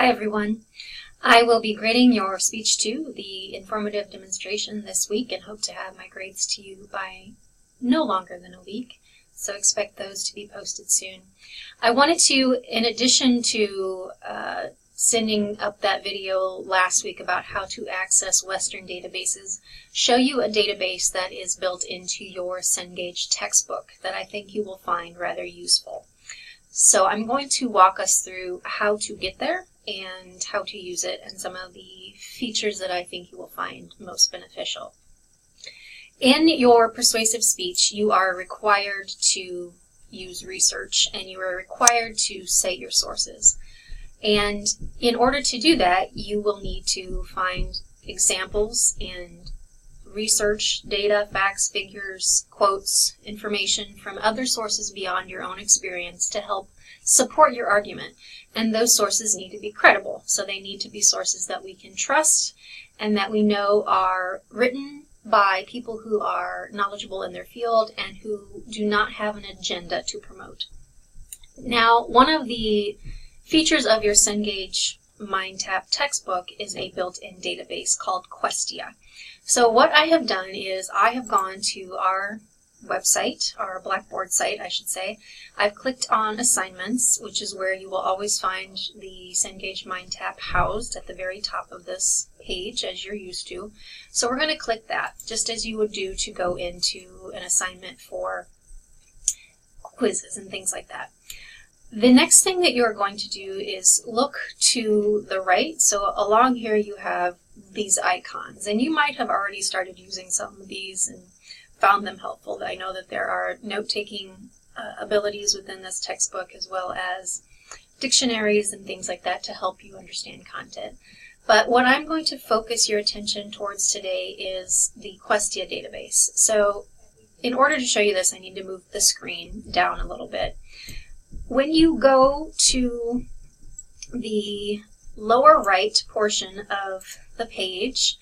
Hi everyone. I will be grading your Speech 2, the informative demonstration, this week, and hope to have my grades to you by no longer than a week, so expect those to be posted soon. I wanted to, in addition to sending up that video last week about how to access Western databases, show you a database that is built into your Cengage textbook that I think you will find rather useful. So I'm going to walk us through how to get there and how to use it and some of the features that I think you will find most beneficial. In your persuasive speech, you are required to use research and you are required to cite your sources. And in order to do that, you will need to find examples and research, data, facts, figures, quotes, information from other sources beyond your own experience to help support your argument. And those sources need to be credible. So they need to be sources that we can trust and that we know are written by people who are knowledgeable in their field and who do not have an agenda to promote. Now, one of the features of your Cengage MindTap textbook is a built-in database called Questia. So what I have done is I have gone to our website, our Blackboard site, I should say. I've clicked on Assignments, which is where you will always find the Cengage MindTap housed at the very top of this page, as you're used to. So we're going to click that, just as you would do to go into an assignment for quizzes and things like that. The next thing that you're going to do is look to the right. So along here you have these icons, and you might have already started using some of these and found them helpful. I know that there are note-taking abilities within this textbook, as well as dictionaries and things like that to help you understand content. But what I'm going to focus your attention towards today is the Questia database. So in order to show you this, I need to move the screen down a little bit. When you go to the lower right portion of the page,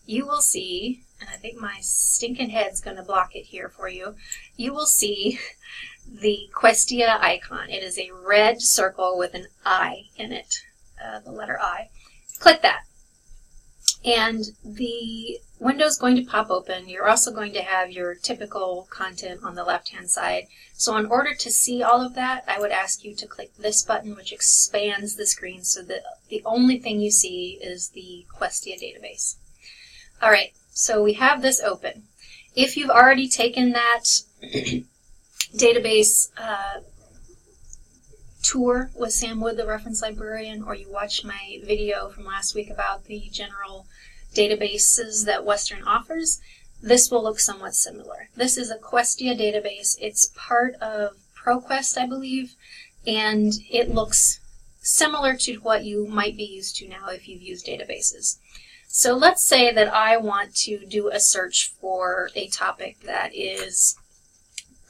you will see, and I think my stinking head's going to block it here for you, you will see the Questia icon. It is a red circle with an I in it, the letter I. Click that. And the window's going to pop open. You're also going to have your typical content on the left-hand side. So in order to see all of that, I would ask you to click this button, which expands the screen so that the only thing you see is the Questia database. All right, so we have this open. If you've already taken that database tour with Sam Wood, the reference librarian, or you watched my video from last week about the general databases that Western offers, this will look somewhat similar. This is a Questia database. It's part of ProQuest, I believe, and it looks similar to what you might be used to now if you've used databases. So let's say that I want to do a search for a topic that is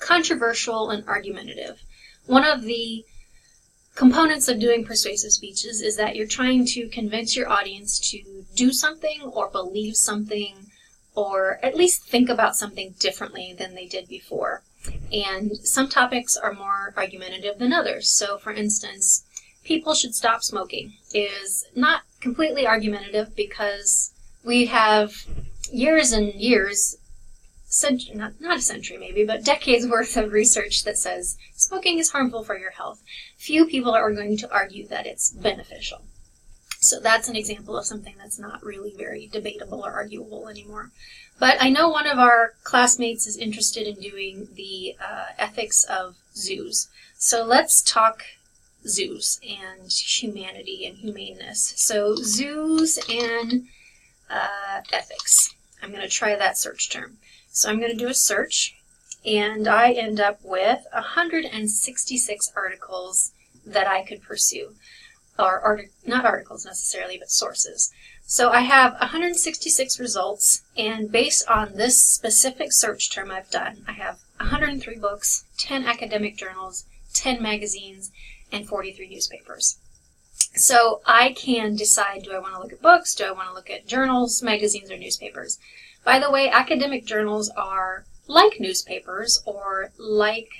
controversial and argumentative. One of the components of doing persuasive speeches is that you're trying to convince your audience to do something or believe something or at least think about something differently than they did before. And some topics are more argumentative than others. So for instance, people should stop smoking is not completely argumentative because we have years and years, not a century maybe, but decades worth of research that says smoking is harmful for your health. Few people are going to argue that it's beneficial. So that's an example of something that's not really very debatable or arguable anymore. But I know one of our classmates is interested in doing the ethics of zoos. So let's talk zoos and humanity and humaneness. So zoos and ethics. I'm going to try that search term. So I'm going to do a search, and I end up with 166 articles that I could pursue. Or not articles necessarily, but sources. So I have 166 results, and based on this specific search term I've done, I have 103 books, 10 academic journals, 10 magazines, and 43 newspapers. So I can decide, do I want to look at books, do I want to look at journals, magazines, or newspapers? By the way, academic journals are like newspapers or like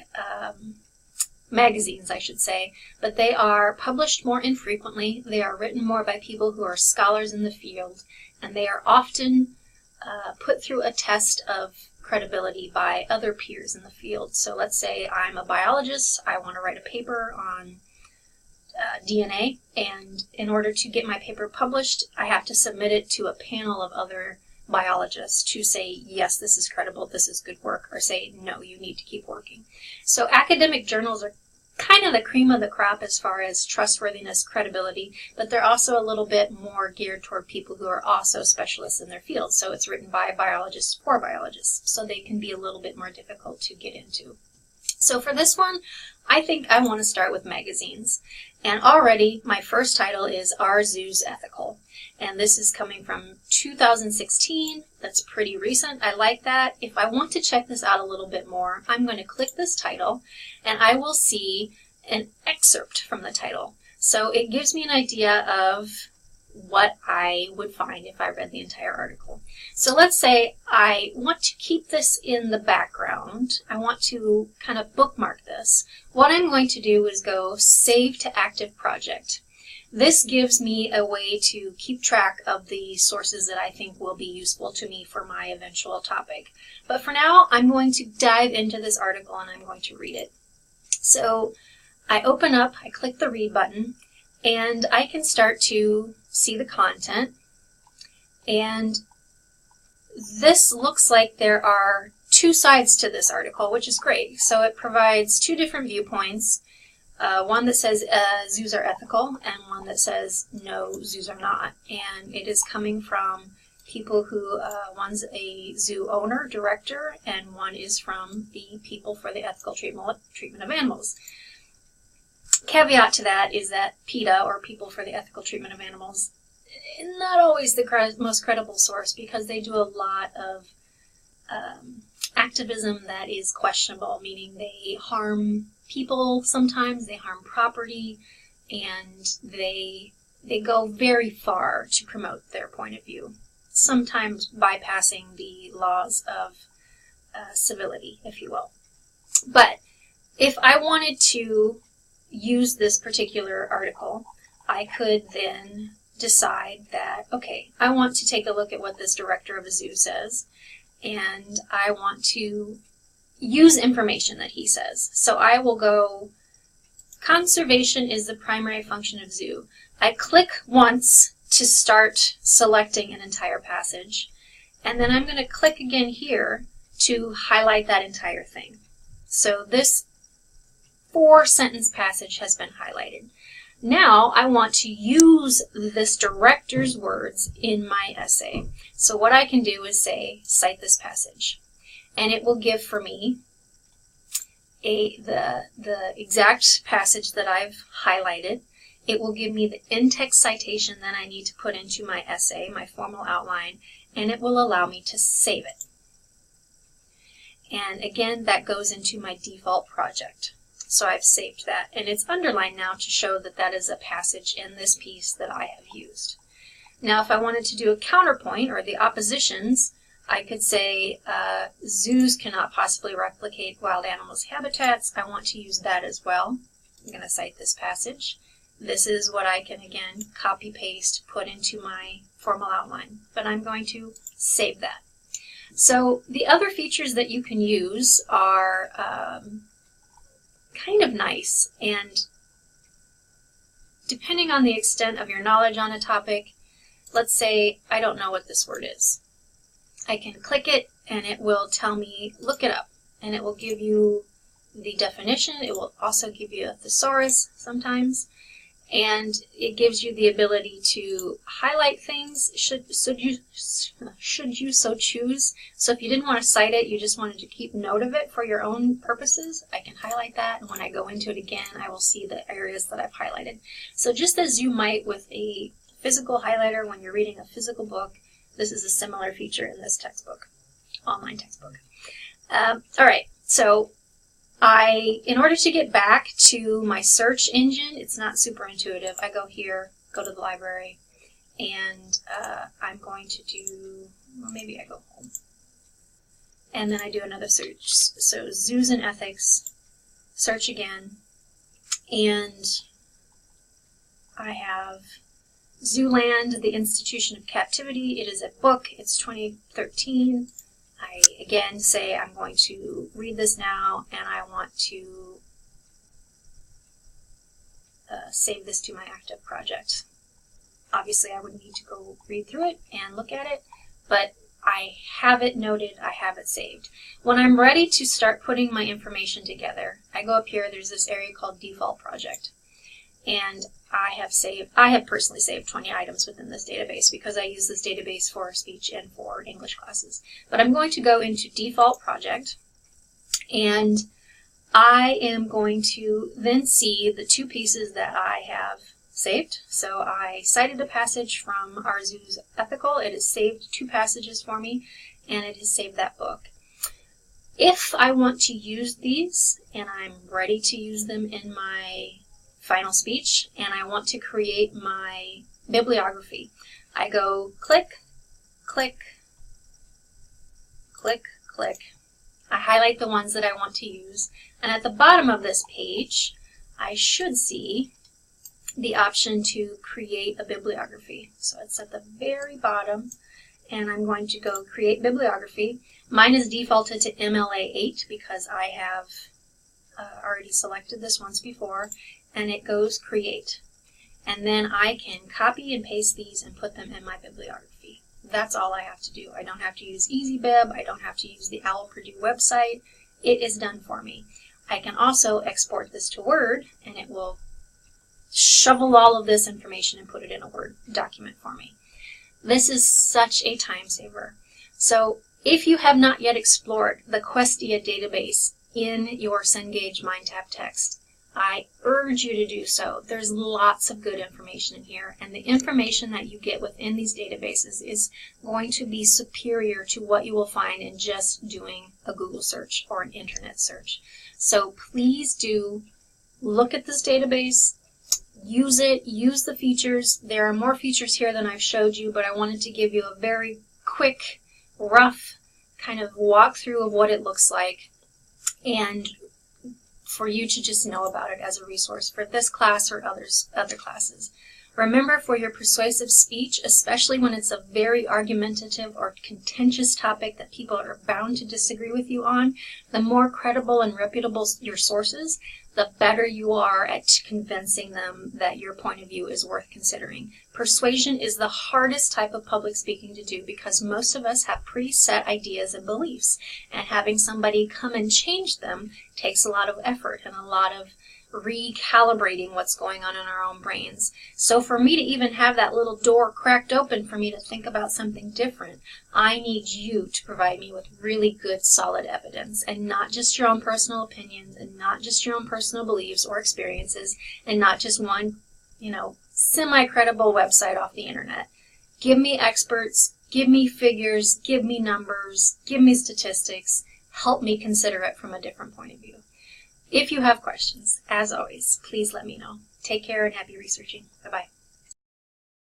magazines, I should say, but they are published more infrequently. They are written more by people who are scholars in the field, and they are often put through a test of credibility by other peers in the field. So let's say I'm a biologist, I want to write a paper on DNA, and in order to get my paper published, I have to submit it to a panel of other biologists to say, yes, this is credible, this is good work, or say, no, you need to keep working. So academic journals are kind of the cream of the crop as far as trustworthiness, credibility, but they're also a little bit more geared toward people who are also specialists in their field. So it's written by biologists for biologists, so they can be a little bit more difficult to get into. So for this one, I think I want to start with magazines. And already my first title is Are Zoos Ethical? And this is coming from 2016. That's pretty recent. I like that. If I want to check this out a little bit more, I'm going to click this title and I will see an excerpt from the title. So it gives me an idea of what I would find if I read the entire article. So let's say I want to keep this in the background. I want to kind of bookmark this. What I'm going to do is go Save to Active Project. This gives me a way to keep track of the sources that I think will be useful to me for my eventual topic. But for now, I'm going to dive into this article and I'm going to read it. So I open up, I click the read button, and I can start to see the content. And this looks like there are two sides to this article, which is great. So it provides two different viewpoints. One that says zoos are ethical and one that says no, zoos are not. And it is coming from people who, one's a zoo owner, director, and one is from the People for the Ethical Treatment of Animals. Caveat to that is that PETA, or People for the Ethical Treatment of Animals, not always the most credible source because they do a lot of activism that is questionable, meaning they harm people sometimes, they harm property, and they go very far to promote their point of view, sometimes bypassing the laws of civility, if you will. But if I wanted to use this particular article, I could then decide that, okay, I want to take a look at what this director of a zoo says, and I want to use information that he says. So I will go, conservation is the primary function of zoo. I click once to start selecting an entire passage, and then I'm going to click again here to highlight that entire thing. So this 4-sentence passage has been highlighted. Now I want to use this director's words in my essay. So what I can do is say, cite this passage. And it will give for me the exact passage that I've highlighted. It will give me the in-text citation that I need to put into my essay, my formal outline, and it will allow me to save it. And again, that goes into my default project. So I've saved that, and it's underlined now to show that that is a passage in this piece that I have used. Now, if I wanted to do a counterpoint, or the oppositions, I could say zoos cannot possibly replicate wild animals' habitats. I want to use that as well. I'm going to cite this passage. This is what I can, again, copy-paste, put into my formal outline, but I'm going to save that. So the other features that you can use are kind of nice, and depending on the extent of your knowledge on a topic, let's say I don't know what this word is. I can click it and it will tell me, look it up, and it will give you the definition. It will also give you a thesaurus sometimes, and it gives you the ability to highlight things should you so choose. So if you didn't want to cite it, you just wanted to keep note of it for your own purposes, I can highlight that, and when I go into it again, I will see the areas that I've highlighted. So just as you might with a physical highlighter when you're reading a physical book, this is a similar feature in this textbook, online textbook. All right, so in order to get back to my search engine, it's not super intuitive. I go here, go to the library, and I'm going to do, well, maybe I go home. And then I do another search. So zoos and ethics, search again, And I have Zooland, The Institution of Captivity. It is a book. It's 2013. I again say I'm going to read this now, and I want to save this to my active project. Obviously, I would need to go read through it and look at it, but I have it noted, I have it saved. When I'm ready to start putting my information together, I go up here, there's this area called Default Project. And I have personally saved 20 items within this database because I use this database for speech and for English classes. But I'm going to go into Default Project, and I am going to then see the two pieces that I have saved. So I cited a passage from our zoo's ethical. It has saved 2 passages for me, and it has saved that book. If I want to use these, and I'm ready to use them in my final speech, and I want to create my bibliography, I go click, click, click, click. I highlight the ones that I want to use, and at the bottom of this page, I should see the option to create a bibliography. So it's at the very bottom, and I'm going to go create bibliography. Mine is defaulted to MLA 8 because I have already selected this once before, and it goes create. And then I can copy and paste these and put them in my bibliography. That's all I have to do. I don't have to use EasyBib. I don't have to use the OWL Purdue website. It is done for me. I can also export this to Word, and it will shovel all of this information and put it in a Word document for me. This is such a time saver. So if you have not yet explored the Questia database in your Cengage MindTap text, I urge you to do so. There's lots of good information in here, and the information that you get within these databases is going to be superior to what you will find in just doing a Google search or an internet search. So please do look at this database, use it, use the features. There are more features here than I've showed you, but I wanted to give you a very quick, rough kind of walkthrough of what it looks like, and for you to just know about it as a resource for this class or other classes. Remember, for your persuasive speech, especially when it's a very argumentative or contentious topic that people are bound to disagree with you on, the more credible and reputable your sources, the better you are at convincing them that your point of view is worth considering. Persuasion is the hardest type of public speaking to do because most of us have preset ideas and beliefs, and having somebody come and change them takes a lot of effort and a lot of recalibrating what's going on in our own brains. So for me to even have that little door cracked open for me to think about something different, I need you to provide me with really good, solid evidence, and not just your own personal opinions, and not just your own personal beliefs or experiences, and not just one, semi-credible website off the internet. Give me experts, give me figures, give me numbers, give me statistics. Help me consider it from a different point of view. If you have questions, as always, please let me know. Take care and happy researching. Bye-bye.